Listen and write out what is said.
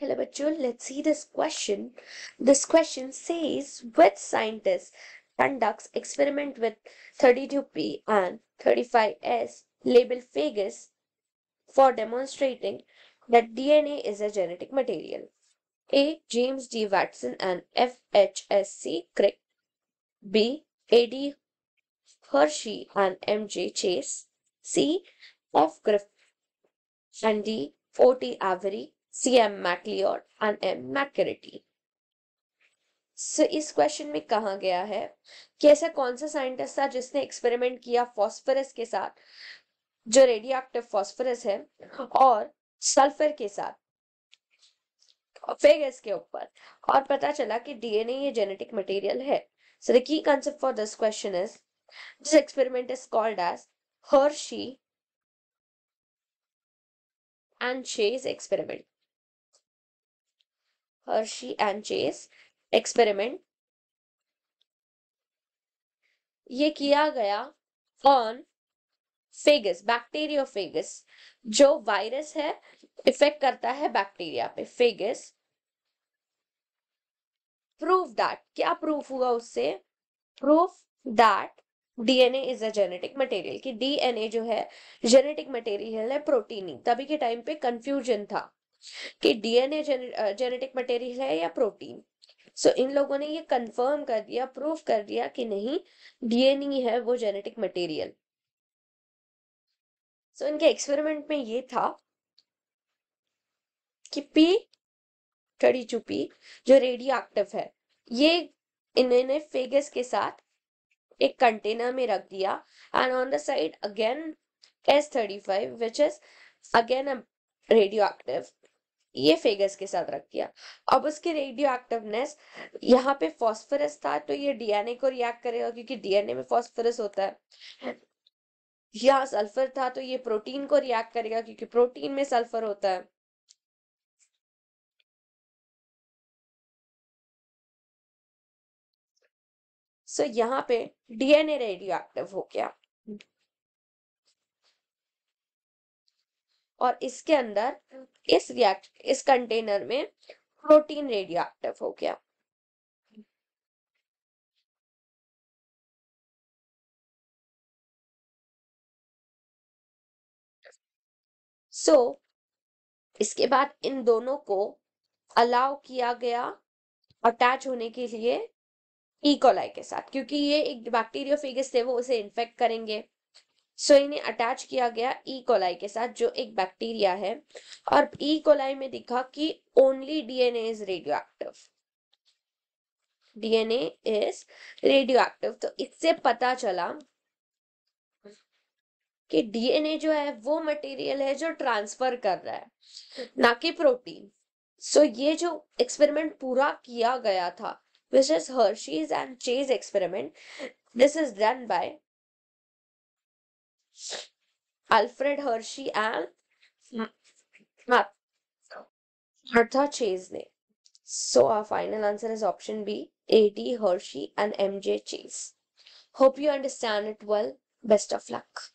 Hello, bachcho. Let's see this question. This question says, which scientist conducts experiment with 32P and 35S labeled phagus for demonstrating that DNA is a genetic material? A. James D. Watson and FHSC Crick. B. A.D. Hershey and M.J. Chase. C. F. Griffith and D. O.T. Avery, C.M. MacLeod and M. McCarthy. इस question में कहा गया है कि ऐसा कौन सा scientist था जिसने एक्सपेरिमेंट किया फास्फोरस के साथ, जो रेडियो एक्टिव फास्फोरस है, और सल्फर के साथ, फेगस के ऊपर, और पता चला कि डीएनए ये जेनेटिक मटेरियल है. So the key concept for this question is, this experiment is called as Hershey and Chase experiment. Hershey and Chase experiment ये किया गया ऑन फेगस, बैक्टीरियोफेगस, जो वायरस है, इफेक्ट करता है बैक्टीरिया पे. फेगस. प्रूव दैट, क्या प्रूफ हुआ उससे? Proof that DNA is a genetic material, कि डीएनए जो है जेनेटिक मटेरियल है, प्रोटीन नहीं. तभी के टाइम पे कंफ्यूजन था कि डीएनए जेनेटिक मटेरियल है या प्रोटीन. सो इन लोगों ने ये कंफर्म कर दिया, प्रूफ कर दिया कि नहीं, डीएनए है वो जेनेटिक मटेरियल. सो इनके एक्सपेरिमेंट में ये था कि P32P जो रेडियो एक्टिव है, ये इन्होंने फेगस के साथ एक कंटेनर में रख दिया, and on the side again S35 which is again radio active, ये फेगस के साथ रख दिया. अब उसके रेडियो एक्टिवनेस, यहाँ पे फॉस्फोरस था तो ये डीएनए को रिएक्ट करेगा क्योंकि डीएनए में फॉस्फोरस होता है. यहाँ सल्फर था तो ये प्रोटीन को रिएक्ट करेगा क्योंकि प्रोटीन में सल्फर होता है. सो यहाँ पे डीएनए रेडियो एक्टिव हो गया और इसके अंदर इस कंटेनर में प्रोटीन रेडियो एक्टिव हो गया. सो इसके बाद इन दोनों को अलाउ किया गया अटैच होने के लिए इकोलाई के साथ, क्योंकि ये एक बैक्टीरियोफेगस थे, वो उसे इन्फेक्ट करेंगे. सो इन्हें अटैच किया गया इकोलाई के साथ, जो एक बैक्टीरिया है, और इकोलाई में दिखा कि only DNA is radio active. DNA is radio active. तो इससे पता चला कि डीएनए जो है वो मटेरियल है जो ट्रांसफर कर रहा है, ना कि प्रोटीन. सो ये जो एक्सपेरिमेंट पूरा किया गया था, which is Hershey's and Chase experiment, this is done by Alfred Hershey and Martha Chase ने. So our final answer is option B, A.D. Hershey and M.J. Chase. Hope you understand it well. Best of luck.